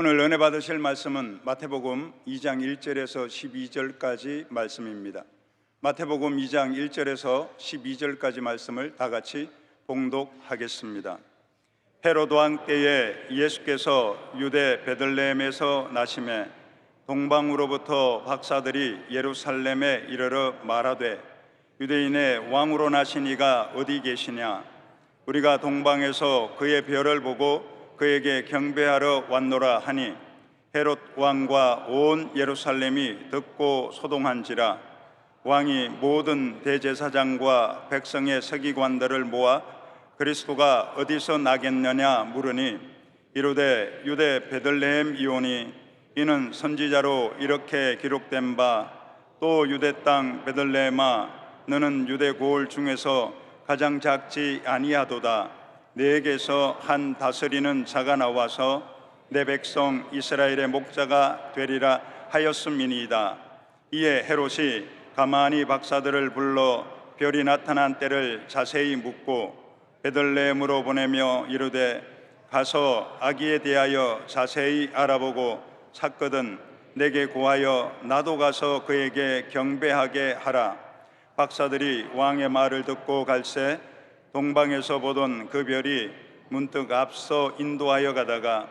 오늘 은혜 받으실 말씀은 마태복음 2장 1절에서 12절까지 말씀입니다. 마태복음 2장 1절에서 12절까지 말씀을 다 같이 봉독하겠습니다. 헤롯 왕 때에 예수께서 유대 베들레헴에서 나심에 동방으로부터 박사들이 예루살렘에 이르러 말하되 유대인의 왕으로 나신 이가 어디 계시냐? 우리가 동방에서 그의 별을 보고 그에게 경배하러 왔노라 하니 헤롯 왕과 온 예루살렘이 듣고 소동한지라. 왕이 모든 대제사장과 백성의 서기관들을 모아 그리스도가 어디서 나겠느냐 물으니 이르되 유대 베들레헴이오니 이는 선지자로 이렇게 기록된 바 또 유대 땅 베들레헴아 너는 유대 고을 중에서 가장 작지 아니하도다. 네게서 한 다스리는 자가 나와서 내 백성 이스라엘의 목자가 되리라 하였음이니이다. 이에 헤롯이 가만히 박사들을 불러 별이 나타난 때를 자세히 묻고 베들레헴으로 보내며 이르되 가서 아기에 대하여 자세히 알아보고 찾거든 내게 고하여 나도 가서 그에게 경배하게 하라. 박사들이 왕의 말을 듣고 갈새 동방에서 보던 그 별이 문득 앞서 인도하여 가다가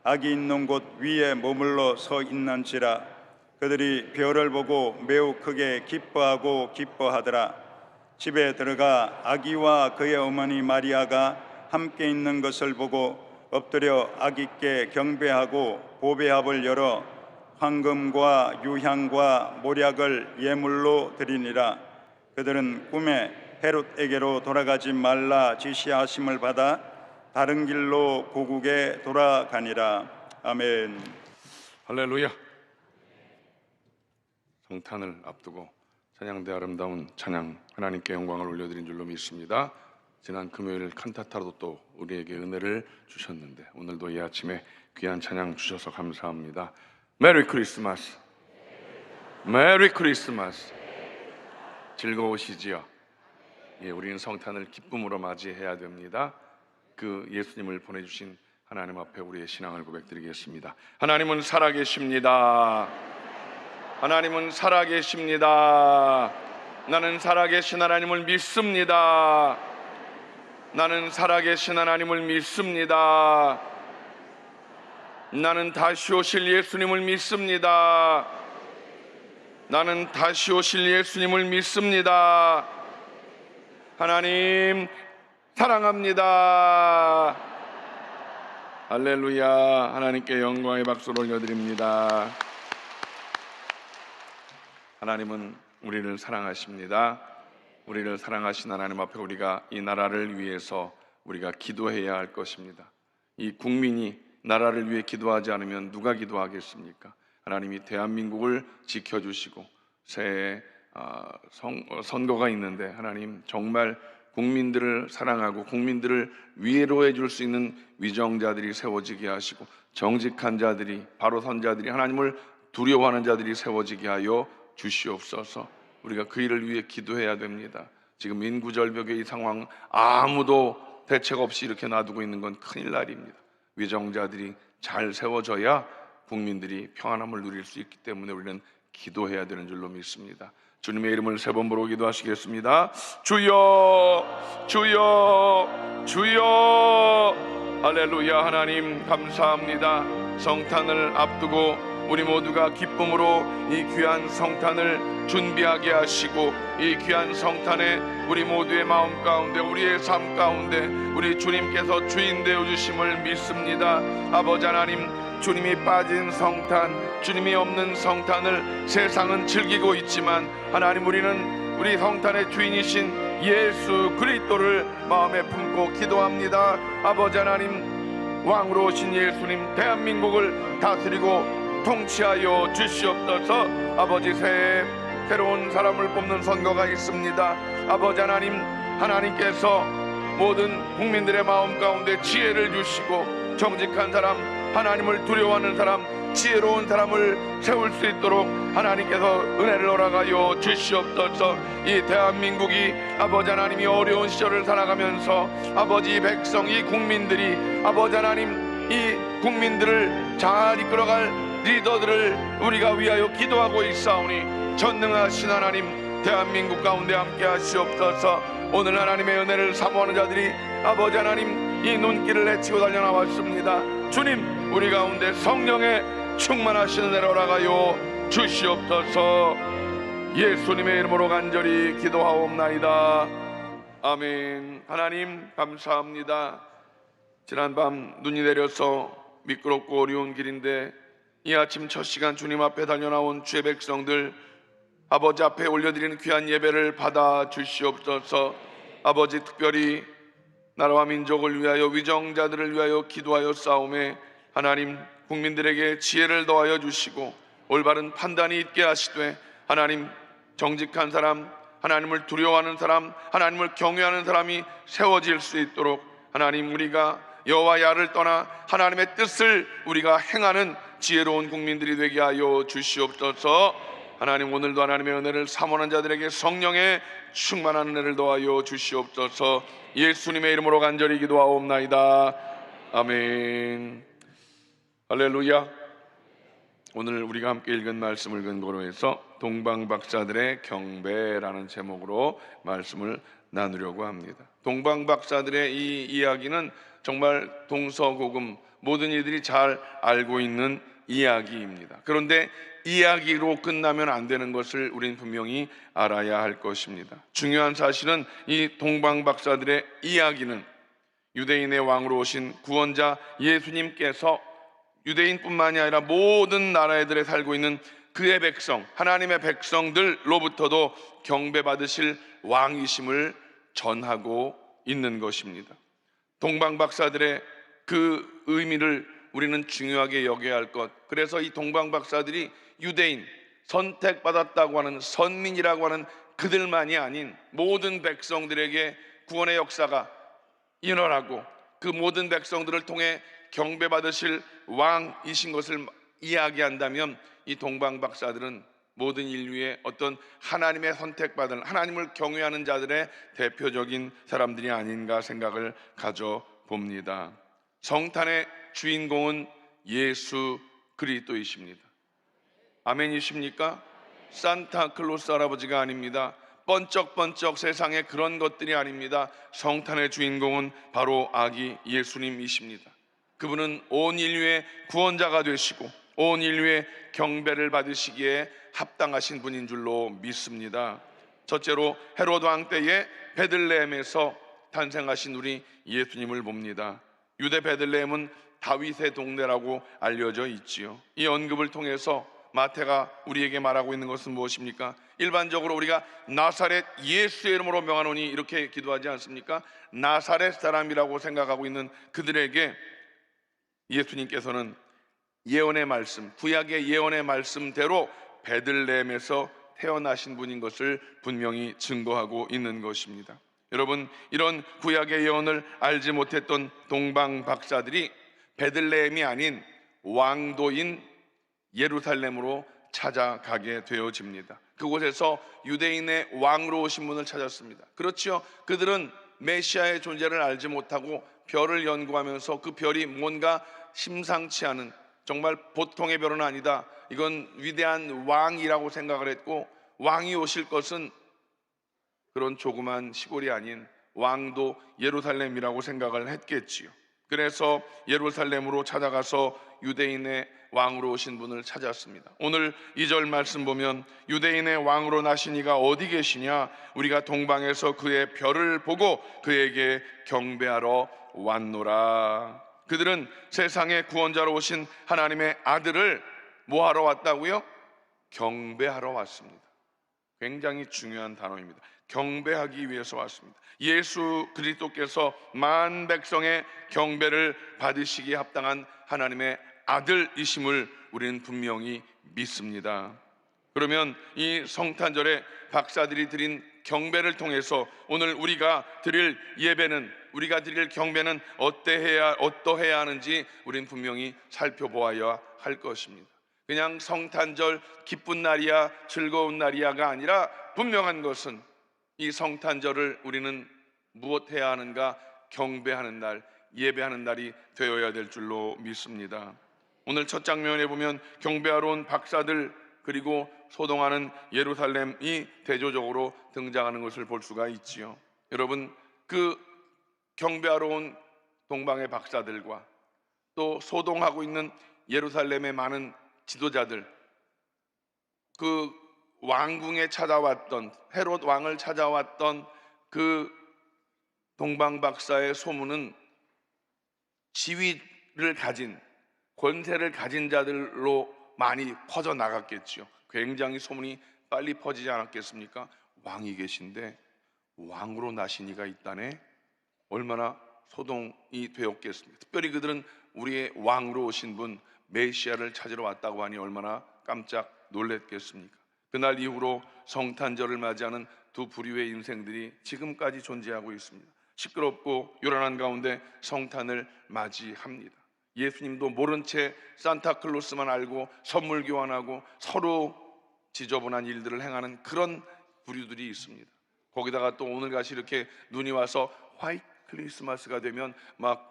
아기 있는 곳 위에 머물러 서 있는지라. 그들이 별을 보고 매우 크게 기뻐하더라. 집에 들어가 아기와 그의 어머니 마리아가 함께 있는 것을 보고 엎드려 아기께 경배하고 보배합을 열어 황금과 유향과 몰약을 예물로 드리니라. 그들은 꿈에 헤롯에게로 돌아가지 말라 지시하심을 받아 다른 길로 고국에 돌아가니라. 아멘. 할렐루야. 성탄을 앞두고 찬양대 아름다운 찬양 하나님께 영광을 올려드린 줄로 믿습니다. 지난 금요일 칸타타로 또 우리에게 은혜를 주셨는데 오늘도 이 아침에 귀한 찬양 주셔서 감사합니다. 메리 크리스마스. 메리 크리스마스. 즐거우시지요? 예, 우리는 성탄을 기쁨으로 맞이해야 됩니다. 그 예수님을 보내주신 하나님 앞에 우리의 신앙을 고백드리겠습니다. 하나님은 살아계십니다. 하나님은 살아계십니다. 나는 살아계신 하나님을 믿습니다. 나는 살아계신 하나님을 믿습니다. 나는 다시 오실 예수님을 믿습니다. 나는 다시 오실 예수님을 믿습니다. 하나님 사랑합니다. 할렐루야. 하나님께 영광의 박수를 올려드립니다. 하나님은 우리를 사랑하십니다. 우리를 사랑하신 하나님 앞에 우리가 이 나라를 위해서 우리가 기도해야 할 것입니다. 이 국민이 나라를 위해 기도하지 않으면 누가 기도하겠습니까? 하나님이 대한민국을 지켜주시고 새해 선거가 있는데 하나님 정말 국민들을 사랑하고 국민들을 위로해 줄 수 있는 위정자들이 세워지게 하시고 정직한 자들이 바로 선 자들이 하나님을 두려워하는 자들이 세워지게 하여 주시옵소서. 우리가 그 일을 위해 기도해야 됩니다. 지금 인구절벽의 이 상황 아무도 대책 없이 이렇게 놔두고 있는 건 큰일 날입니다. 위정자들이 잘 세워져야 국민들이 평안함을 누릴 수 있기 때문에 우리는 기도해야 되는 줄로 믿습니다. 주님의 이름을 세 번 부르고 기도하시겠습니다. 주여 주여 주여. 할렐루야. 하나님 감사합니다. 성탄을 앞두고 우리 모두가 기쁨으로 이 귀한 성탄을 준비하게 하시고 이 귀한 성탄에 우리 모두의 마음 가운데 우리의 삶 가운데 우리 주님께서 주인 되어 주심을 믿습니다. 아버지 하나님, 주님이 빠진 성탄, 주님이 없는 성탄을 세상은 즐기고 있지만 하나님, 우리는 우리 성탄의 주인이신 예수 그리스도를 마음에 품고 기도합니다. 아버지 하나님, 왕으로 오신 예수님, 대한민국을 다스리고 통치하여 주시옵소서. 아버지, 새해 새로운 사람을 뽑는 선거가 있습니다. 아버지 하나님, 하나님께서 모든 국민들의 마음 가운데 지혜를 주시고 정직한 사람, 하나님을 두려워하는 사람, 지혜로운 사람을 세울 수 있도록 하나님께서 은혜를 허락하여 주시옵소서. 이 대한민국이 아버지 하나님이 어려운 시절을 살아가면서 아버지 백성, 이 국민들이 아버지 하나님, 이 국민들을 잘 이끌어갈 리더들을 우리가 위하여 기도하고 있사오니 전능하신 하나님, 대한민국 가운데 함께 하시옵소서. 오늘 하나님의 은혜를 사모하는 자들이 아버지 하나님 이 눈길을 헤치고 달려나왔습니다. 주님, 우리 가운데 성령의 충만하신 은혜를 허락하여 주시옵소서. 예수님의 이름으로 간절히 기도하옵나이다. 아멘. 하나님 감사합니다. 지난밤 눈이 내려서 미끄럽고 어려운 길인데 이 아침 첫 시간 주님 앞에 달려나온 주의 백성들, 아버지 앞에 올려드리는 귀한 예배를 받아 주시옵소서. 아버지, 특별히 나라와 민족을 위하여, 위정자들을 위하여 기도하여 싸움에 하나님 국민들에게 지혜를 더하여 주시고 올바른 판단이 있게 하시되 하나님 정직한 사람, 하나님을 두려워하는 사람, 하나님을 경외하는 사람이 세워질 수 있도록 하나님, 우리가 여호와 야를 떠나 하나님의 뜻을 우리가 행하는 지혜로운 국민들이 되게 하여 주시옵소서. 하나님, 오늘도 하나님의 은혜를 사모하는 자들에게 성령의 충만한 은혜를 더하여 주시옵소서. 예수님의 이름으로 간절히 기도하옵나이다. 아멘. 할렐루야. 오늘 우리가 함께 읽은 말씀을 근거로 해서 동방박사들의 경배라는 제목으로 말씀을 나누려고 합니다. 동방박사들의 이 이야기는 정말 동서고금 모든 이들이 잘 알고 있는 이야기입니다. 그런데 이야기로 끝나면 안 되는 것을 우리는 분명히 알아야 할 것입니다. 중요한 사실은 이 동방박사들의 이야기는 유대인의 왕으로 오신 구원자 예수님께서 유대인뿐만이 아니라 모든 나라들에 살고 있는 그의 백성, 하나님의 백성들로부터도 경배받으실 왕이심을 전하고 있는 것입니다. 동방박사들의 그 의미를 우리는 중요하게 여겨야 할 것. 그래서 이 동방박사들이 유대인, 선택받았다고 하는 선민이라고 하는 그들만이 아닌 모든 백성들에게 구원의 역사가 일어나고 그 모든 백성들을 통해 경배받으실 왕이신 것을 이야기한다면 이 동방박사들은 모든 인류의 어떤 하나님의 선택받은, 하나님을 경외하는 자들의 대표적인 사람들이 아닌가 생각을 가져봅니다. 성탄의 주인공은 예수 그리스도이십니다. 아멘이십니까? 산타클로스 할아버지가 아닙니다. 번쩍번쩍 세상에 그런 것들이 아닙니다. 성탄의 주인공은 바로 아기 예수님이십니다. 그분은 온 인류의 구원자가 되시고 온 인류의 경배를 받으시기에 합당하신 분인 줄로 믿습니다. 첫째로 헤롯 왕 때에 베들레헴에서 탄생하신 우리 예수님을 봅니다. 유대 베들레헴은 다윗의 동네라고 알려져 있지요. 이 언급을 통해서 마태가 우리에게 말하고 있는 것은 무엇입니까? 일반적으로 우리가 나사렛 예수의 이름으로 명하노니 이렇게 기도하지 않습니까? 나사렛 사람이라고 생각하고 있는 그들에게 예수님께서는 예언의 말씀, 구약의 예언의 말씀대로 베들레헴에서 태어나신 분인 것을 분명히 증거하고 있는 것입니다. 여러분, 이런 구약의 예언을 알지 못했던 동방 박사들이 베들레헴이 아닌 왕도인 예루살렘으로 찾아가게 되어집니다. 그곳에서 유대인의 왕으로 오신 분을 찾았습니다. 그렇죠. 그들은 메시아의 존재를 알지 못하고 별을 연구하면서 그 별이 뭔가 심상치 않은, 정말 보통의 별은 아니다, 이건 위대한 왕이라고 생각을 했고, 왕이 오실 것은 그런 조그만 시골이 아닌 왕도 예루살렘이라고 생각을 했겠지요. 그래서 예루살렘으로 찾아가서 유대인의 왕으로 오신 분을 찾았습니다. 오늘 2절 말씀 보면 유대인의 왕으로 나신 이가 어디 계시냐? 우리가 동방에서 그의 별을 보고 그에게 경배하러 왔노라. 그들은 세상의 구원자로 오신 하나님의 아들을 뭐하러 왔다고요? 경배하러 왔습니다. 굉장히 중요한 단어입니다. 경배하기 위해서 왔습니다. 예수 그리스도께서 만 백성의 경배를 받으시기에 합당한 하나님의 아들이심을 우리는 분명히 믿습니다. 그러면 이 성탄절에 박사들이 드린 경배를 통해서 오늘 우리가 드릴 예배는, 우리가 드릴 경배는 어떠해야 하는지 우리는 분명히 살펴보아야 할 것입니다. 그냥 성탄절 기쁜 날이야, 즐거운 날이야가 아니라 분명한 것은 이 성탄절을 우리는 무엇 해야 하는가? 경배하는 날, 예배하는 날이 되어야 될 줄로 믿습니다. 오늘 첫 장면에 보면 경배하러 온 박사들 그리고 소동하는 예루살렘이 대조적으로 등장하는 것을 볼 수가 있지요. 여러분, 그 경배하러 온 동방의 박사들과 또 소동하고 있는 예루살렘의 많은 지도자들, 그 왕궁에 찾아왔던 헤롯 왕을 찾아왔던 그 동방 박사의 소문은 지위를 가진 권세를 가진 자들로 많이 퍼져나갔겠죠. 굉장히 소문이 빨리 퍼지지 않았겠습니까? 왕이 계신데 왕으로 나신 이가 있다네. 얼마나 소동이 되었겠습니까? 특별히 그들은 우리의 왕으로 오신 분 메시아를 찾으러 왔다고 하니 얼마나 깜짝 놀랐겠습니까? 그날 이후로 성탄절을 맞이하는 두 부류의 인생들이 지금까지 존재하고 있습니다. 시끄럽고 요란한 가운데 성탄을 맞이합니다. 예수님도 모른 채 산타클로스만 알고 선물 교환하고 서로 지저분한 일들을 행하는 그런 부류들이 있습니다. 거기다가 또 오늘같이 이렇게 눈이 와서 화이트 크리스마스가 되면 막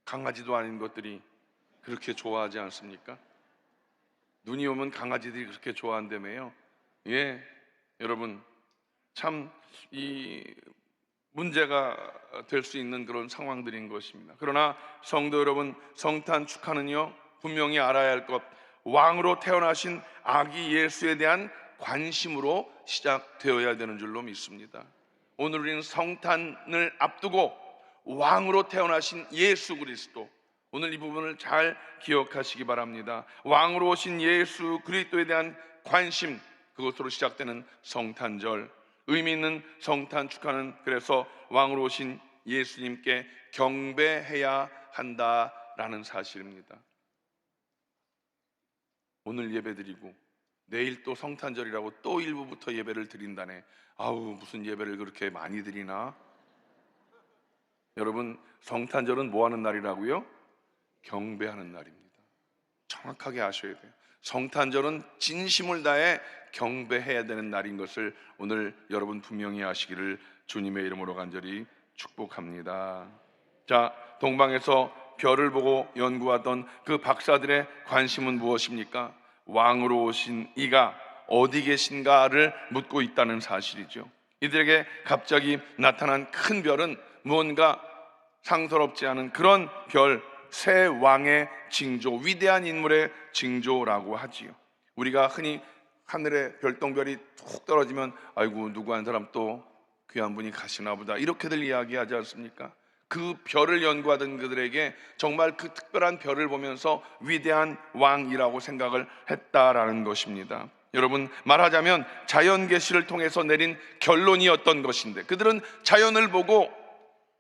강아지도 아닌 것들이 그렇게 좋아하지 않습니까? 눈이 오면 강아지들이 그렇게 좋아한다며요. 예, 여러분, 참 이 문제가 될 수 있는 그런 상황들인 것입니다. 그러나 성도 여러분, 성탄 축하는요 분명히 알아야 할 것, 왕으로 태어나신 아기 예수에 대한 관심으로 시작되어야 되는 줄로 믿습니다. 오늘 우리는 성탄을 앞두고 왕으로 태어나신 예수 그리스도, 오늘 이 부분을 잘 기억하시기 바랍니다. 왕으로 오신 예수 그리스도에 대한 관심, 그것으로 시작되는 성탄절, 의미 있는 성탄 축하는 그래서 왕으로 오신 예수님께 경배해야 한다라는 사실입니다. 오늘 예배드리고 내일 또 성탄절이라고 또 일부부터 예배를 드린다네. 아우, 무슨 예배를 그렇게 많이 드리나? 여러분, 성탄절은 뭐 하는 날이라고요? 경배하는 날입니다. 정확하게 아셔야 돼요. 성탄절은 진심을 다해 경배해야 되는 날인 것을 오늘 여러분 분명히 아시기를 주님의 이름으로 간절히 축복합니다. 자, 동방에서 별을 보고 연구하던 그 박사들의 관심은 무엇입니까? 왕으로 오신 이가 어디 계신가를 묻고 있다는 사실이죠. 이들에게 갑자기 나타난 큰 별은 무언가 상서롭지 않은 그런 별, 새 왕의 징조, 위대한 인물의 징조라고 하지요. 우리가 흔히 하늘에 별똥별이 툭 떨어지면 아이고, 누구 한 사람 또 귀한 분이 가시나 보다, 이렇게들 이야기하지 않습니까? 그 별을 연구하던 그들에게 정말 그 특별한 별을 보면서 위대한 왕이라고 생각을 했다라는 것입니다. 여러분, 말하자면 자연 계시를 통해서 내린 결론이었던 것인데, 그들은 자연을 보고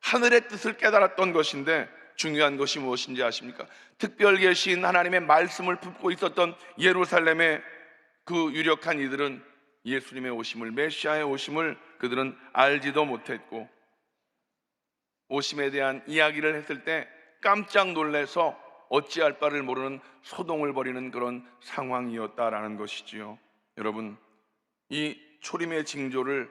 하늘의 뜻을 깨달았던 것인데, 중요한 것이 무엇인지 아십니까? 특별 계시인 하나님의 말씀을 품고 있었던 예루살렘의 그 유력한 이들은 예수님의 오심을, 메시아의 오심을 그들은 알지도 못했고, 오심에 대한 이야기를 했을 때 깜짝 놀라서 어찌할 바를 모르는 소동을 벌이는 그런 상황이었다라는 것이지요. 여러분, 이 초림의 징조를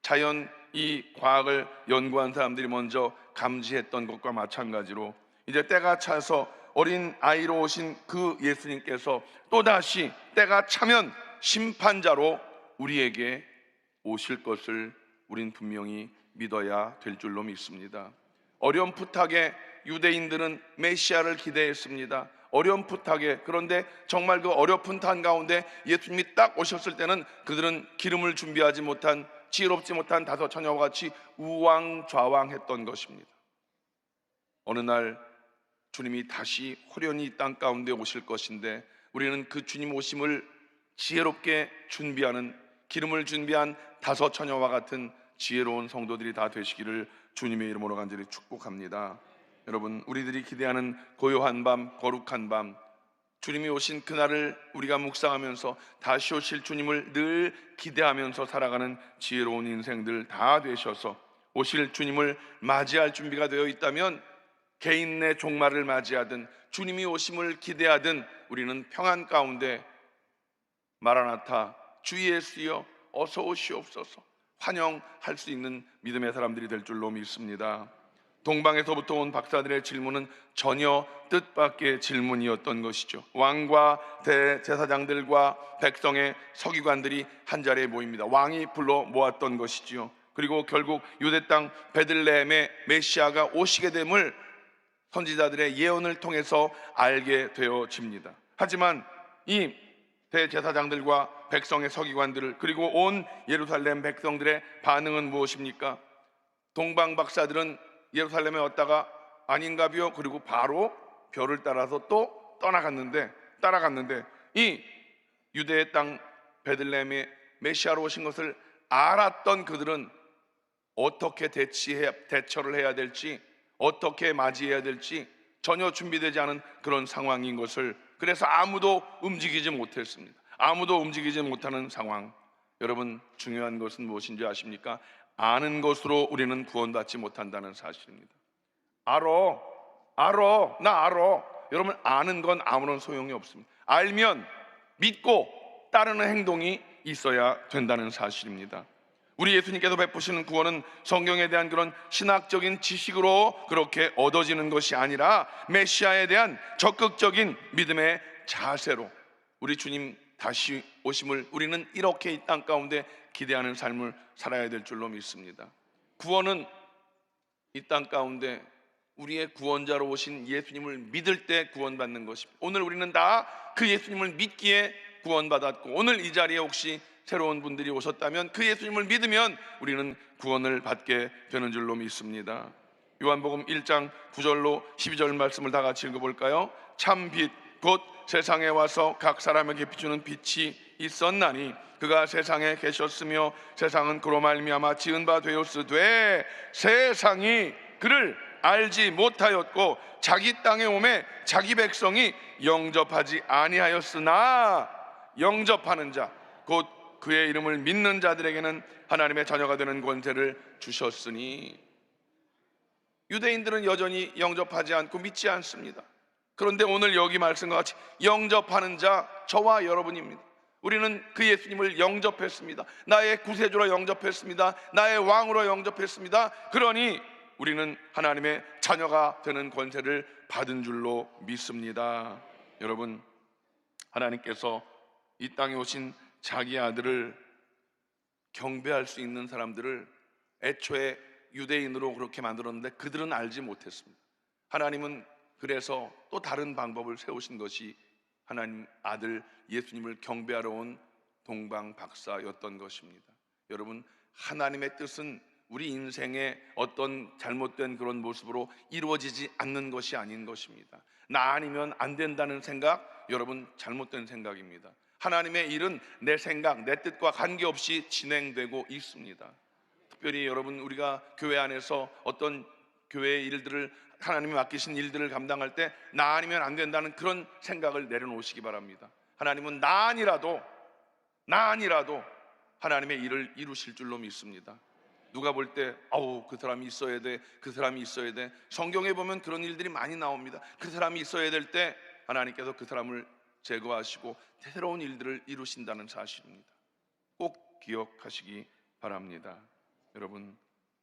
자연 이 과학을 연구한 사람들이 먼저 감지했던 것과 마찬가지로 이제 때가 차서 어린 아이로 오신 그 예수님께서 또다시 때가 차면 심판자로 우리에게 오실 것을 우린 분명히 믿어야 될 줄로 믿습니다. 어렴풋하게 유대인들은 메시아를 기대했습니다. 어렴풋하게. 그런데 정말 그 어렴풋한 가운데 예수님이 딱 오셨을 때는 그들은 기름을 준비하지 못한, 지혜롭지 못한 다섯 처녀와 같이 우왕좌왕했던 것입니다. 어느 날 주님이 다시 호련히 이 땅 가운데 오실 것인데, 우리는 그 주님 오심을 지혜롭게 준비하는, 기름을 준비한 다섯 처녀와 같은 지혜로운 성도들이 다 되시기를 주님의 이름으로 간절히 축복합니다. 여러분, 우리들이 기대하는 고요한 밤, 거룩한 밤, 주님이 오신 그날을 우리가 묵상하면서 다시 오실 주님을 늘 기대하면서 살아가는 지혜로운 인생들 다 되셔서 오실 주님을 맞이할 준비가 되어 있다면, 개인 내 종말을 맞이하든 주님이 오심을 기대하든 우리는 평안 가운데 마라나타, 주 예수여 어서 오시옵소서 환영할 수 있는 믿음의 사람들이 될 줄로 믿습니다. 동방에서부터 온 박사들의 질문은 전혀 뜻밖의 질문이었던 것이죠. 왕과 대제사장들과 백성의 서기관들이 한자리에 모입니다. 왕이 불러 모았던 것이지요. 그리고 결국 유대 땅 베들레헴에 메시아가 오시게 됨을 선지자들의 예언을 통해서 알게 되어집니다. 하지만 이 대제사장들과 백성의 서기관들을, 그리고 온 예루살렘 백성들의 반응은 무엇입니까? 동방 박사들은 예루살렘에 왔다가 아닌가비요? 그리고 바로 별을 따라서 또 따라갔는데 이 유대의 땅 베들레헴에 메시아로 오신 것을 알았던 그들은 어떻게 대처를 해야 될지, 어떻게 맞이해야 될지 전혀 준비되지 않은 그런 상황인 것을, 그래서 아무도 움직이지 못했습니다. 아무도 움직이지 못하는 상황. 여러분, 중요한 것은 무엇인지 아십니까? 아는 것으로 우리는 구원받지 못한다는 사실입니다. 나 알아. 여러분, 아는 건 아무런 소용이 없습니다. 알면 믿고 따르는 행동이 있어야 된다는 사실입니다. 우리 예수님께서 베푸시는 구원은 성경에 대한 그런 신학적인 지식으로 그렇게 얻어지는 것이 아니라 메시아에 대한 적극적인 믿음의 자세로 우리 주님 다시 오심을 우리는 이렇게 이 땅 가운데 기대하는 삶을 살아야 될 줄로 믿습니다. 구원은 이 땅 가운데 우리의 구원자로 오신 예수님을 믿을 때 구원받는 것입니다. 오늘 우리는 다 그 예수님을 믿기에 구원받았고, 오늘 이 자리에 혹시 새로운 분들이 오셨다면 그 예수님을 믿으면 우리는 구원을 받게 되는 줄로 믿습니다. 요한복음 1장 9절로 12절 말씀을 다 같이 읽어볼까요? 참 빛 곧 세상에 와서 각 사람에게 비추는 빛이 있었나니 그가 세상에 계셨으며 세상은 그로 말미암아 지은 바 되었으되 세상이 그를 알지 못하였고 자기 땅에 오매 자기 백성이 영접하지 아니하였으나 영접하는 자 곧 그의 이름을 믿는 자들에게는 하나님의 자녀가 되는 권세를 주셨으니. 유대인들은 여전히 영접하지 않고 믿지 않습니다. 그런데 오늘 여기 말씀과 같이 영접하는 자, 저와 여러분입니다. 우리는 그 예수님을 영접했습니다. 나의 구세주로 영접했습니다. 나의 왕으로 영접했습니다. 그러니 우리는 하나님의 자녀가 되는 권세를 받은 줄로 믿습니다. 여러분, 하나님께서 이 땅에 오신 자기 아들을 경배할 수 있는 사람들을 애초에 유대인으로 그렇게 만들었는데 그들은 알지 못했습니다. 하나님은 그래서 또 다른 방법을 세우신 것이 하나님 아들 예수님을 경배하러 온 동방 박사였던 것입니다. 여러분, 하나님의 뜻은 우리 인생의 어떤 잘못된 그런 모습으로 이루어지지 않는 것이 아닌 것입니다. 나 아니면 안 된다는 생각, 여러분, 잘못된 생각입니다. 하나님의 일은 내 생각, 내 뜻과 관계없이 진행되고 있습니다. 특별히 여러분, 우리가 교회 안에서 어떤 교회의 일들을, 하나님이 맡기신 일들을 감당할 때 나 아니면 안 된다는 그런 생각을 내려놓으시기 바랍니다. 하나님은 나 아니라도 하나님의 일을 이루실 줄로 믿습니다. 누가 볼 때 그 사람이 있어야 돼, 그 사람이 있어야 돼. 성경에 보면 그런 일들이 많이 나옵니다. 그 사람이 있어야 될 때 하나님께서 그 사람을 제거하시고 새로운 일들을 이루신다는 사실입니다. 꼭 기억하시기 바랍니다. 여러분,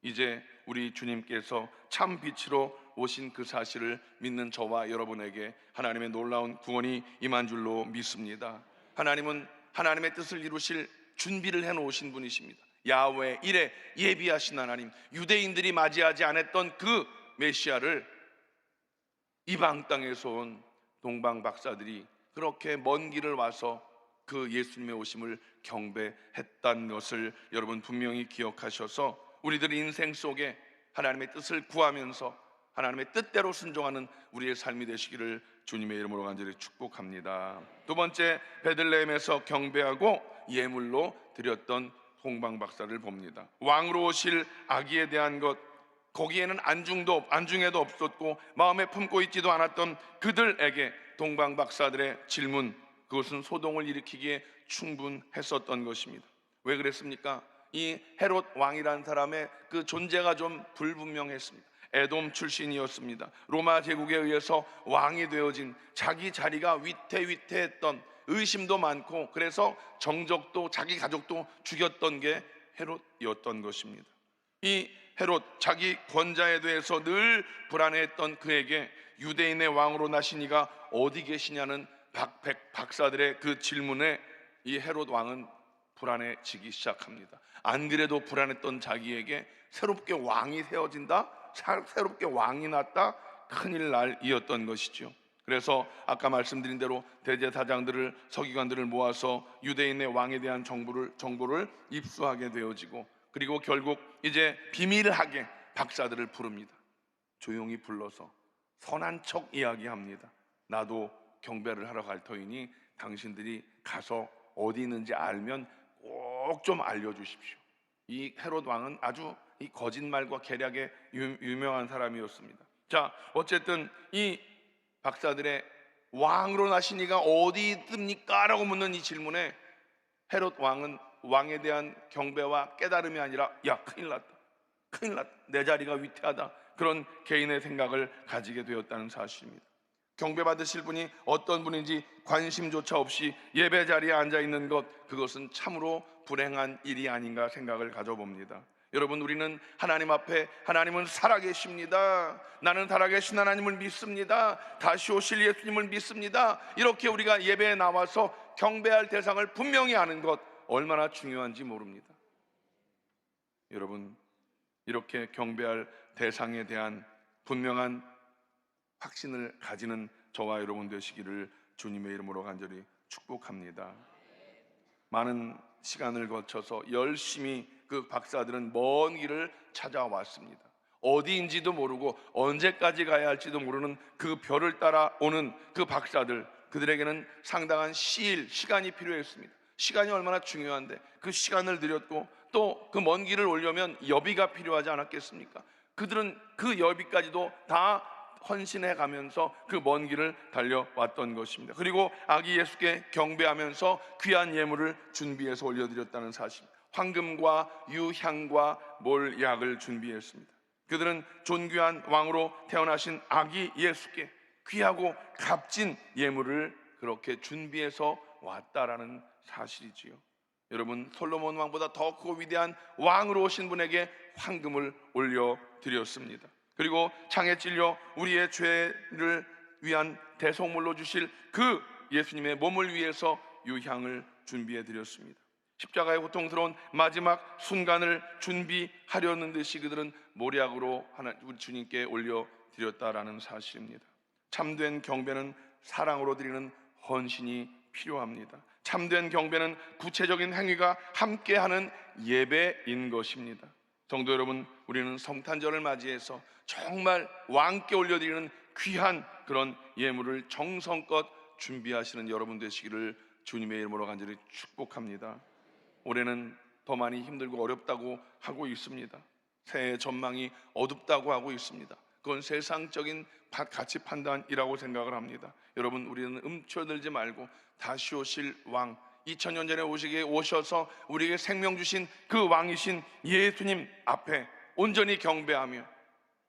이제 우리 주님께서 참 빛으로 오신 그 사실을 믿는 저와 여러분에게 하나님의 놀라운 구원이 임한 줄로 믿습니다. 하나님은 하나님의 뜻을 이루실 준비를 해놓으신 분이십니다. 야훼 일에 예비하신 하나님, 유대인들이 맞이하지 않았던 그 메시아를 이방 땅에서 온 동방 박사들이 그렇게 먼 길을 와서 그 예수님의 오심을 경배했다는 것을 여러분 분명히 기억하셔서 우리들 인생 속에 하나님의 뜻을 구하면서 하나님의 뜻대로 순종하는 우리의 삶이 되시기를 주님의 이름으로 간절히 축복합니다. 두 번째, 베들레헴에서 경배하고 예물로 드렸던 동방 박사를 봅니다. 왕으로 오실 아기에 대한 것, 거기에는 안중에도 없었고 마음에 품고 있지도 않았던 그들에게 동방 박사들의 질문, 그것은 소동을 일으키기에 충분했었던 것입니다. 왜 그랬습니까? 이 헤롯 왕이라는 사람의 그 존재가 좀 불분명했습니다. 에돔 출신이었습니다. 로마 제국에 의해서 왕이 되어진, 자기 자리가 위태위태했던, 의심도 많고 그래서 정적도 자기 가족도 죽였던 게 헤롯이었던 것입니다. 이 헤롯, 자기 권자에 대해서 늘 불안해했던 그에게 유대인의 왕으로 나신 이가 어디 계시냐는 박사들의 그 질문에 이 헤롯 왕은 불안해지기 시작합니다. 안 그래도 불안했던 자기에게 새롭게 왕이 세워진다? 새롭게 왕이 났다? 큰일 날 일이었던 것이죠. 그래서 아까 말씀드린 대로 대제사장들을, 서기관들을 모아서 유대인의 왕에 대한 정보를 입수하게 되어지고, 그리고 결국 이제 비밀하게 박사들을 부릅니다. 조용히 불러서 선한 척 이야기합니다. 나도 경배를 하러 갈 터이니 당신들이 가서 어디 있는지 알면 꼭 좀 알려주십시오. 이 헤롯 왕은 아주 이 거짓말과 계략에 유명한 사람이었습니다. 자, 어쨌든 이 박사들의 왕으로 나신 이가 어디 있습니까? 라고 묻는 이 질문에 헤롯 왕은 왕에 대한 경배와 깨달음이 아니라 야, 큰일 났다, 내 자리가 위태하다, 그런 개인의 생각을 가지게 되었다는 사실입니다. 경배받으실 분이 어떤 분인지 관심조차 없이 예배 자리에 앉아있는 것, 그것은 참으로 불행한 일이 아닌가 생각을 가져봅니다. 여러분, 우리는 하나님 앞에 하나님은 살아계십니다, 나는 살아계신 하나님을 믿습니다, 다시 오실 예수님을 믿습니다, 이렇게 우리가 예배에 나와서 경배할 대상을 분명히 아는 것, 얼마나 중요한지 모릅니다. 여러분, 이렇게 경배할 대상에 대한 분명한 확신을 가지는 저와 여러분 되시기를 주님의 이름으로 간절히 축복합니다. 많은 시간을 거쳐서 열심히 그 박사들은 먼 길을 찾아왔습니다. 어디인지도 모르고 언제까지 가야 할지도 모르는 그 별을 따라오는 그 박사들, 그들에게는 상당한 시간이 필요했습니다. 시간이 얼마나 중요한데 그 시간을 들였고, 또 그 먼 길을 오려면 여비가 필요하지 않았겠습니까? 그들은 그 여비까지도 다 헌신해 가면서 그 먼 길을 달려왔던 것입니다. 그리고 아기 예수께 경배하면서 귀한 예물을 준비해서 올려드렸다는 사실, 황금과 유향과 몰약을 준비했습니다. 그들은 존귀한 왕으로 태어나신 아기 예수께 귀하고 값진 예물을 그렇게 준비해서 왔다라는 사실이지요. 여러분, 솔로몬 왕보다 더 크고 위대한 왕으로 오신 분에게 황금을 올려드렸습니다. 그리고 창에 찔려 우리의 죄를 위한 대속물로 주실 그 예수님의 몸을 위해서 유향을 준비해 드렸습니다. 십자가의 고통스러운 마지막 순간을 준비하려는 듯이 그들은 몰약으로 우리 주님께 올려드렸다라는 사실입니다. 참된 경배는 사랑으로 드리는 헌신이 필요합니다. 참된 경배는 구체적인 행위가 함께하는 예배인 것입니다. 성도 여러분, 우리는 성탄절을 맞이해서 정말 왕께 올려드리는 귀한 그런 예물을 정성껏 준비하시는 여러분 되시기를 주님의 이름으로 간절히 축복합니다. 올해는 더 많이 힘들고 어렵다고 하고 있습니다. 새해 전망이 어둡다고 하고 있습니다. 그건 세상적인 가치 판단이라고 생각을 합니다. 여러분, 우리는 움츠러들지 말고 다시 오실 왕, 2000년 전에 오셔서 우리에게 생명 주신 그 왕이신 예수님 앞에 온전히 경배하며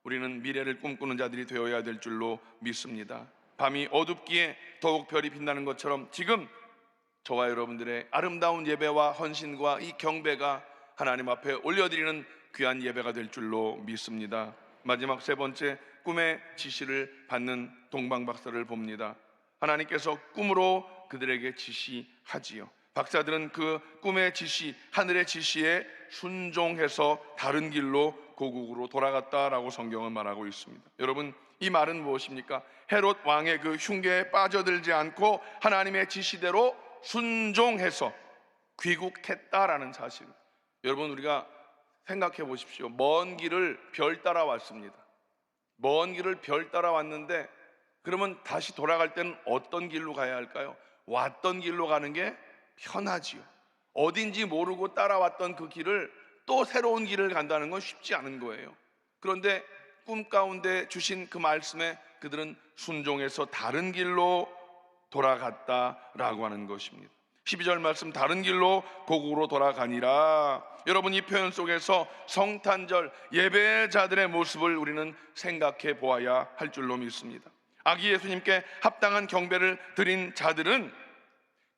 우리는 미래를 꿈꾸는 자들이 되어야 될 줄로 믿습니다. 밤이 어둡기에 더욱 별이 빛나는 것처럼 지금 저와 여러분들의 아름다운 예배와 헌신과 이 경배가 하나님 앞에 올려드리는 귀한 예배가 될 줄로 믿습니다. 마지막 세 번째, 꿈의 지시를 받는 동방 박사를 봅니다. 하나님께서 꿈으로 그들에게 지시하지요. 박사들은 그 꿈의 지시, 하늘의 지시에 순종해서 다른 길로 고국으로 돌아갔다라고 성경은 말하고 있습니다. 여러분, 이 말은 무엇입니까? 헤롯 왕의 그 흉계에 빠져들지 않고 하나님의 지시대로 순종해서 귀국했다라는 사실. 여러분, 우리가 생각해 보십시오. 먼 길을 별 따라 왔습니다. 먼 길을 별 따라 왔는데 그러면 다시 돌아갈 때는 어떤 길로 가야 할까요? 왔던 길로 가는 게 편하지요. 어딘지 모르고 따라왔던 그 길을 또 새로운 길을 간다는 건 쉽지 않은 거예요. 그런데 꿈 가운데 주신 그 말씀에 그들은 순종해서 다른 길로 돌아갔다라고 하는 것입니다. 12절 말씀, 다른 길로 고국으로 돌아가니라. 여러분, 이 표현 속에서 성탄절 예배자들의 모습을 우리는 생각해 보아야 할 줄로 믿습니다. 아기 예수님께 합당한 경배를 드린 자들은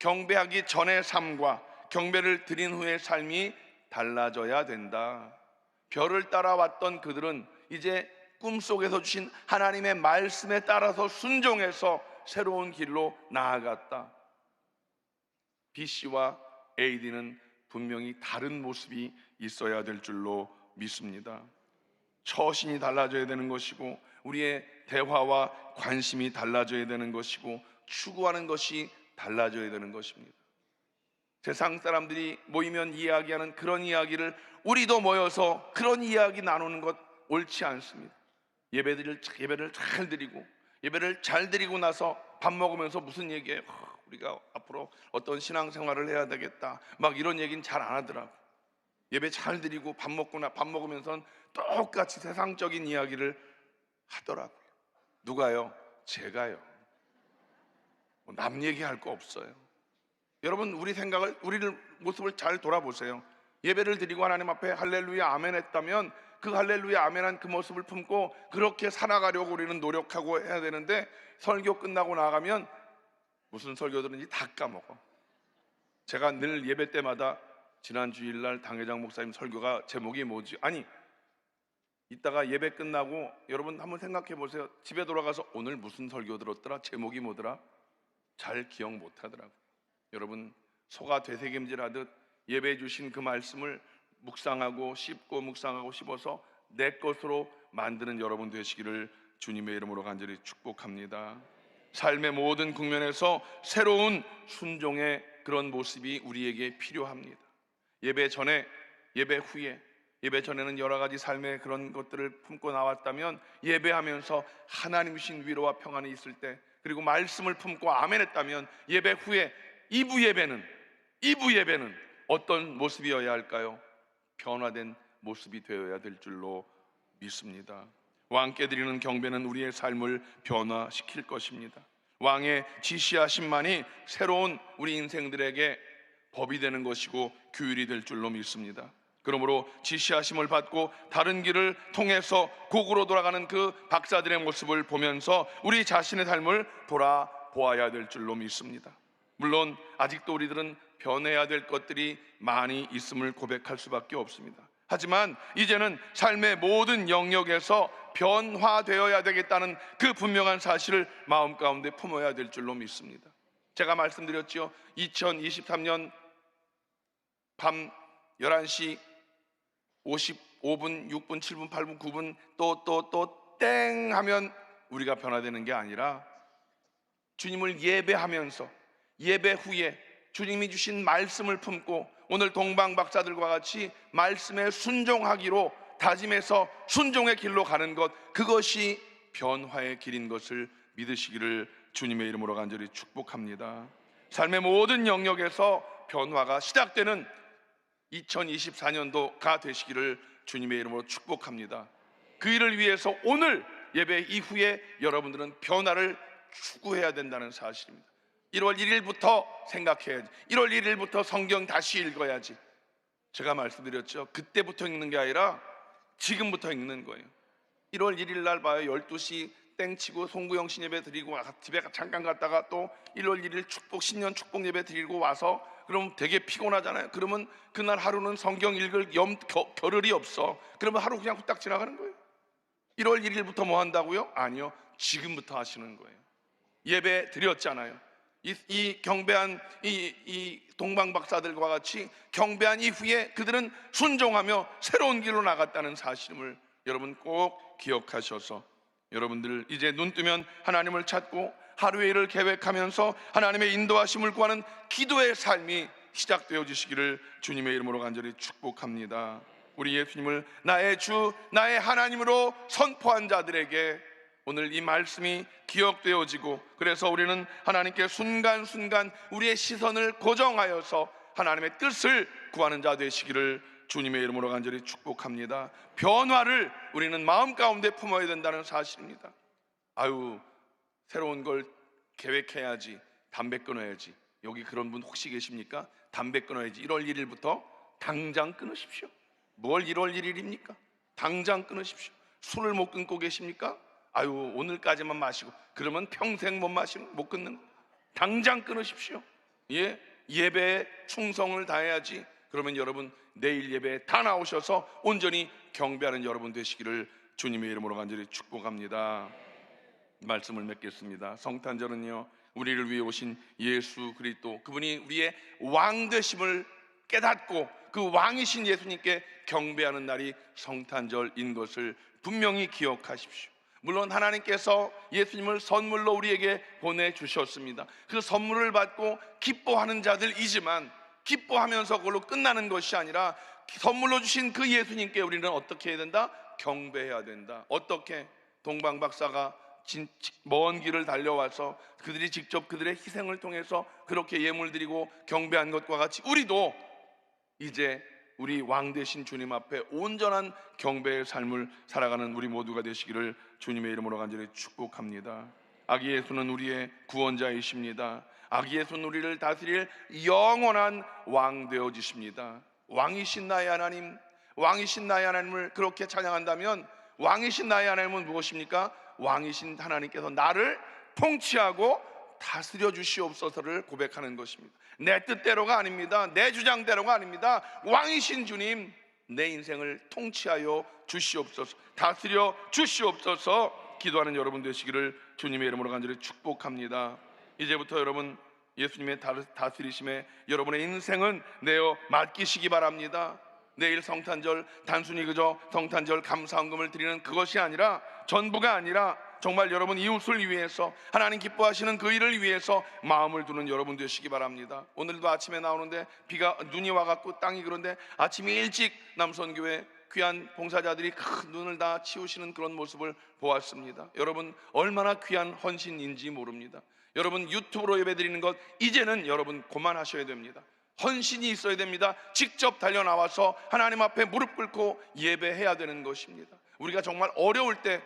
경배하기 전의 삶과 경배를 드린 후의 삶이 달라져야 된다. 별을 따라왔던 그들은 이제 꿈속에서 주신 하나님의 말씀에 따라서 순종해서 새로운 길로 나아갔다. BC와 AD는 분명히 다른 모습이 있어야 될 줄로 믿습니다. 처신이 달라져야 되는 것이고, 우리의 대화와 관심이 달라져야 되는 것이고, 추구하는 것이 달라져야 되는 것입니다. 세상 사람들이 모이면 이야기하는 그런 이야기를 우리도 모여서 그런 이야기 나누는 것 옳지 않습니다. 예배를 잘 드리고, 예배를 잘 드리고 나서 밥 먹으면서 무슨 얘기해요? 우리가 앞으로 어떤 신앙생활을 해야 되겠다, 막 이런 얘기는 잘 안 하더라고요. 예배 잘 드리고 밥 먹으면서는 똑같이 세상적인 이야기를 하더라고요. 누가요? 제가요. 남 얘기할 거 없어요. 여러분, 우리를 모습을 잘 돌아보세요. 예배를 드리고 하나님 앞에 할렐루야 아멘 했다면 그 할렐루야 아멘한 그 모습을 품고 그렇게 살아가려고 우리는 노력하고 해야 되는데, 설교 끝나고 나가면 무슨 설교들은지 다 까먹어. 제가 늘 예배 때마다 지난 주일날 당회장 목사님 설교가 제목이 뭐지? 아니, 이따가 예배 끝나고 여러분 한번 생각해 보세요. 집에 돌아가서 오늘 무슨 설교 들었더라? 제목이 뭐더라? 잘 기억 못 하더라고요. 여러분, 소가 되새김질하듯 예배해 주신 그 말씀을 묵상하고 씹어서 내 것으로 만드는 여러분 되시기를 주님의 이름으로 간절히 축복합니다. 삶의 모든 국면에서 새로운 순종의 그런 모습이 우리에게 필요합니다. 예배 전에, 예배 후에, 예배 전에는 여러 가지 삶의 그런 것들을 품고 나왔다면, 예배하면서 하나님이신 위로와 평안이 있을 때, 그리고 말씀을 품고 아멘했다면, 예배 후에 2부 예배는 어떤 모습이어야 할까요? 변화된 모습이 되어야 될 줄로 믿습니다. 왕께 드리는 경배는 우리의 삶을 변화시킬 것입니다. 왕의 지시하심만이 새로운 우리 인생들에게 법이 되는 것이고 규율이 될 줄로 믿습니다. 그러므로 지시하심을 받고 다른 길을 통해서 곡으로 돌아가는 그 박사들의 모습을 보면서 우리 자신의 삶을 돌아보아야 될 줄로 믿습니다. 물론 아직도 우리들은 변해야 될 것들이 많이 있음을 고백할 수밖에 없습니다. 하지만 이제는 삶의 모든 영역에서 변화되어야 되겠다는 그 분명한 사실을 마음 가운데 품어야 될 줄로 믿습니다. 제가 말씀드렸죠. 2023년 밤 11시 55분, 6분, 7분, 8분, 9분 또 땡 하면 우리가 변화되는 게 아니라, 주님을 예배하면서 예배 후에 주님이 주신 말씀을 품고 오늘 동방 박사들과 같이 말씀에 순종하기로 다짐해서 순종의 길로 가는 것, 그것이 변화의 길인 것을 믿으시기를 주님의 이름으로 간절히 축복합니다. 삶의 모든 영역에서 변화가 시작되는 2024년도가 되시기를 주님의 이름으로 축복합니다. 그 일을 위해서 오늘 예배 이후에 여러분들은 변화를 추구해야 된다는 사실입니다. 1월 1일부터 생각해야지. 1월 1일부터 성경 다시 읽어야지. 제가 말씀드렸죠. 그때부터 읽는 게 아니라 지금부터 읽는 거예요. 1월 1일 날 봐요. 12시 땡치고 송구영 신예배 드리고 집에 잠깐 갔다가 또 1월 1일 신년 축복 예배 드리고 와서, 그럼 되게 피곤하잖아요. 그러면 그날 하루는 성경 읽을 겨를이 없어. 그러면 하루 그냥 후딱 지나가는 거예요. 1월 1일부터 뭐 한다고요? 아니요, 지금부터 하시는 거예요. 예배 드렸잖아요. 이 경배한 이 동방 박사들과 같이 경배한 이후에 그들은 순종하며 새로운 길로 나갔다는 사실을 여러분 꼭 기억하셔서, 여러분들 이제 눈 뜨면 하나님을 찾고 하루의 일을 계획하면서 하나님의 인도하심을 구하는 기도의 삶이 시작되어 주시기를 주님의 이름으로 간절히 축복합니다. 우리 예수님을 나의 주, 나의 하나님으로 선포한 자들에게 오늘 이 말씀이 기억되어지고, 그래서 우리는 하나님께 순간순간 우리의 시선을 고정하여서 하나님의 뜻을 구하는 자 되시기를 주님의 이름으로 간절히 축복합니다. 변화를 우리는 마음 가운데 품어야 된다는 사실입니다. 새로운 걸 계획해야지, 담배 끊어야지. 여기 그런 분 혹시 계십니까? 담배 끊어야지. 1월 1일부터 당장 끊으십시오. 뭘 1월 1일입니까? 당장 끊으십시오. 술을 못 끊고 계십니까? 오늘까지만 마시고, 그러면 평생 못 끊는 거. 당장 끊으십시오. 예배에 충성을 다해야지. 그러면 여러분 내일 예배에 다 나오셔서 온전히 경배하는 여러분 되시기를 주님의 이름으로 간절히 축복합니다. 말씀을 맺겠습니다. 성탄절은요, 우리를 위해 오신 예수 그리스도, 그분이 우리의 왕 되심을 깨닫고 그 왕이신 예수님께 경배하는 날이 성탄절인 것을 분명히 기억하십시오. 물론 하나님께서 예수님을 선물로 우리에게 보내주셨습니다. 그 선물을 받고 기뻐하는 자들이지만, 기뻐하면서 그걸로 끝나는 것이 아니라 선물로 주신 그 예수님께 우리는 어떻게 해야 된다? 경배해야 된다. 어떻게? 동방 박사가 먼 길을 달려와서 그들이 직접 그들의 희생을 통해서 그렇게 예물 드리고 경배한 것과 같이, 우리도 이제 우리 왕 되신 주님 앞에 온전한 경배의 삶을 살아가는 우리 모두가 되시기를 주님의 이름으로 간절히 축복합니다. 아기 예수는 우리의 구원자이십니다. 아기 예수는 우리를 다스릴 영원한 왕 되어주십니다. 왕이신 나의 하나님, 왕이신 나의 하나님을 그렇게 찬양한다면, 왕이신 나의 하나님은 무엇입니까? 왕이신 하나님께서 나를 통치하고 다스려 주시옵소서를 고백하는 것입니다. 내 뜻대로가 아닙니다. 내 주장대로가 아닙니다. 왕이신 주님, 내 인생을 통치하여 주시옵소서, 다스려 주시옵소서 기도하는 여러분 되시기를 주님의 이름으로 간절히 축복합니다. 이제부터 여러분 예수님의 다스리심에 여러분의 인생은 내어 맡기시기 바랍니다. 내일 성탄절, 단순히 그저 성탄절 감사헌금을 드리는 그것이 아니라, 전부가 아니라 정말 여러분 이웃을 위해서, 하나님 기뻐하시는 그 일을 위해서 마음을 두는 여러분 되시기 바랍니다. 오늘도 아침에 나오는데 눈이 와갖고 땅이 그런데 아침에 일찍 남선교회 귀한 봉사자들이 큰 눈을 다 치우시는 그런 모습을 보았습니다. 여러분 얼마나 귀한 헌신인지 모릅니다. 여러분 유튜브로 예배드리는 것 이제는 여러분 그만하셔야 됩니다. 헌신이 있어야 됩니다. 직접 달려나와서 하나님 앞에 무릎 꿇고 예배해야 되는 것입니다. 우리가 정말 어려울 때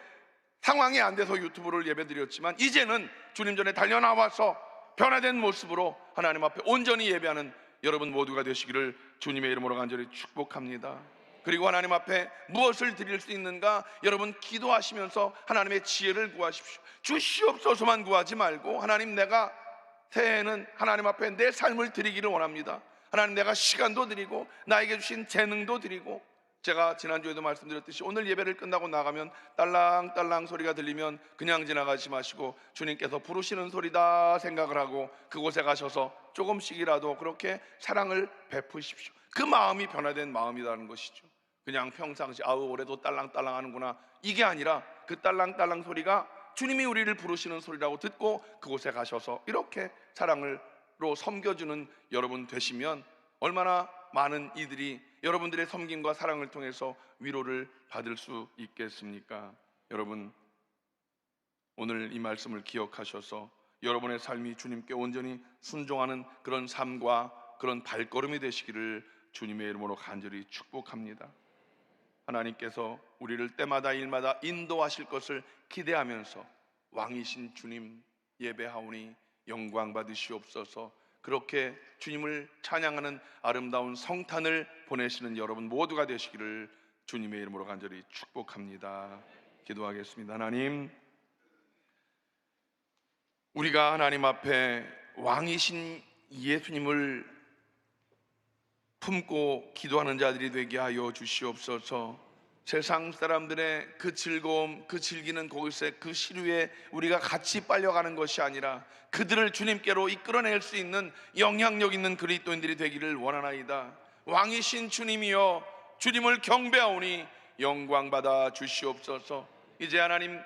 상황이 안 돼서 유튜브를 예배드렸지만, 이제는 주님 전에 달려나와서 변화된 모습으로 하나님 앞에 온전히 예배하는 여러분 모두가 되시기를 주님의 이름으로 간절히 축복합니다. 그리고 하나님 앞에 무엇을 드릴 수 있는가, 여러분 기도하시면서 하나님의 지혜를 구하십시오. 주시옵소서만 구하지 말고, 하나님 내가 새해에는 하나님 앞에 내 삶을 드리기를 원합니다. 하나님 내가 시간도 드리고 나에게 주신 재능도 드리고, 제가 지난주에도 말씀드렸듯이 오늘 예배를 끝나고 나가면 딸랑딸랑 소리가 들리면 그냥 지나가지 마시고 주님께서 부르시는 소리다 생각을 하고 그곳에 가셔서 조금씩이라도 그렇게 사랑을 베푸십시오. 그 마음이 변화된 마음이라는 것이죠. 그냥 평상시 아우 올해도 딸랑딸랑 하는구나, 이게 아니라 그 딸랑딸랑 소리가 주님이 우리를 부르시는 소리라고 듣고 그곳에 가셔서 이렇게 사랑으로 섬겨주는 여러분 되시면 얼마나 많은 이들이 여러분들의 섬김과 사랑을 통해서 위로를 받을 수 있겠습니까? 여러분 오늘 이 말씀을 기억하셔서 여러분의 삶이 주님께 온전히 순종하는 그런 삶과 그런 발걸음이 되시기를 주님의 이름으로 간절히 축복합니다. 하나님께서 우리를 때마다 일마다 인도하실 것을 기대하면서 왕이신 주님 예배하오니 영광 받으시옵소서, 그렇게 주님을 찬양하는 아름다운 성탄을 보내시는 여러분 모두가 되시기를 주님의 이름으로 간절히 축복합니다. 기도하겠습니다. 하나님, 우리가 하나님 앞에 왕이신 예수님을 품고 기도하는 자들이 되게 하여 주시옵소서. 세상 사람들의 그 즐거움, 그 즐기는 곳에 그 시류에 우리가 같이 빨려가는 것이 아니라 그들을 주님께로 이끌어낼 수 있는 영향력 있는 그리스도인들이 되기를 원하나이다. 왕이신 주님이여, 주님을 경배하오니 영광 받아 주시옵소서. 이제 하나님,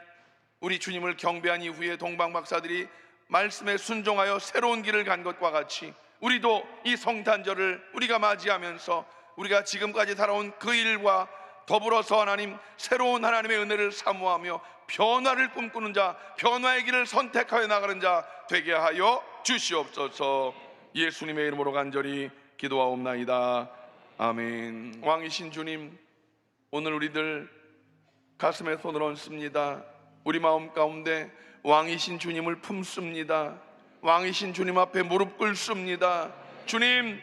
우리 주님을 경배한 이후에 동방 박사들이 말씀에 순종하여 새로운 길을 간 것과 같이 우리도 이 성탄절을 우리가 맞이하면서 우리가 지금까지 살아온 그 일과 더불어서 하나님 새로운 하나님의 은혜를 사모하며 변화를 꿈꾸는 자, 변화의 길을 선택하여 나가는 자 되게 하여 주시옵소서. 예수님의 이름으로 간절히 기도하옵나이다. 아멘. 왕이신 주님, 오늘 우리들 가슴에 손을 얹습니다. 우리 마음 가운데 왕이신 주님을 품습니다. 왕이신 주님 앞에 무릎 꿇습니다. 주님,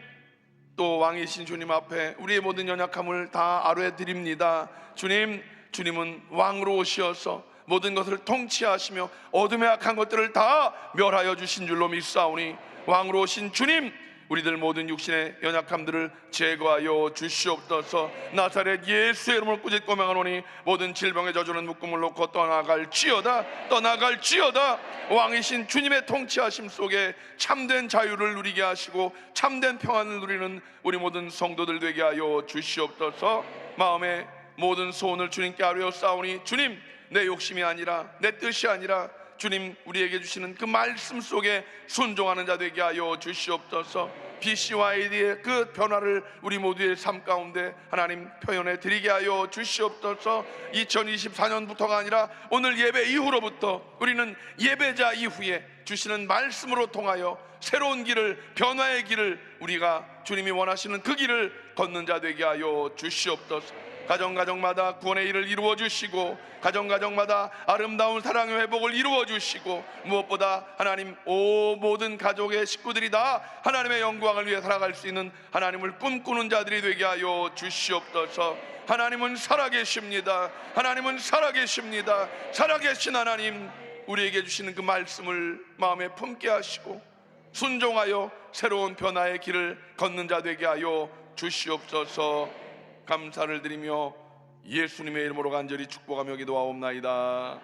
또 왕이신 주님 앞에 우리의 모든 연약함을 다 아뢰 드립니다. 주님, 주님은 왕으로 오시어서 모든 것을 통치하시며 어둠의 악한 것들을 다 멸하여 주신 줄로 믿사오니 왕으로 오신 주님, 우리들 모든 육신의 연약함들을 제거하여 주시옵소서. 나사렛 예수의 이름을 꾸짖고 명하노니 모든 질병의 저주는 묶음을 놓고 떠나갈지어다. 떠나갈지어다. 왕이신 주님의 통치하심 속에 참된 자유를 누리게 하시고 참된 평안을 누리는 우리 모든 성도들 되게 하여 주시옵소서. 마음의 모든 소원을 주님께 아뢰어 싸우니 주님, 내 욕심이 아니라 내 뜻이 아니라 주님 우리에게 주시는 그 말씀 속에 순종하는 자 되게 하여 주시옵소서. BCYD의 그 변화를 우리 모두의 삶 가운데 하나님 표현해 드리게 하여 주시옵소서. 2024년부터가 아니라 오늘 예배 이후로부터 우리는 예배자 이후에 주시는 말씀으로 통하여 새로운 길을, 변화의 길을, 우리가 주님이 원하시는 그 길을 걷는 자 되게 하여 주시옵소서. 가정마다 구원의 일을 이루어 주시고 가정마다 아름다운 사랑의 회복을 이루어 주시고 무엇보다 하나님 모든 가족의 식구들이 다 하나님의 영광을 위해 살아갈 수 있는 하나님을 꿈꾸는 자들이 되게 하여 주시옵소서. 하나님은 살아계십니다. 하나님은 살아계십니다. 살아계신 하나님, 우리에게 주시는 그 말씀을 마음에 품게 하시고 순종하여 새로운 변화의 길을 걷는 자 되게 하여 주시옵소서. 감사를 드리며 예수님의 이름으로 간절히 축복하며 기도하옵나이다.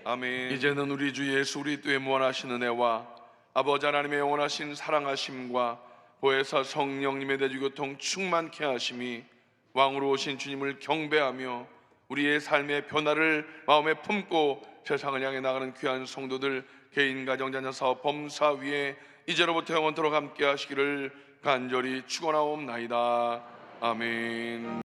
아멘. 이제는 우리 주 예수 그리스도의 무한하신 은혜와 아버지 하나님의 영원하신 사랑하심과 보혜사 성령님의 대주교통 충만케 하심이 왕으로 오신 주님을 경배하며 우리의 삶의 변화를 마음에 품고 세상을 향해 나가는 귀한 성도들 개인, 가정, 자녀, 사업, 범사 위에 이제로부터 영원토록 함께 하시기를 간절히 축원하옵나이다. 아멘.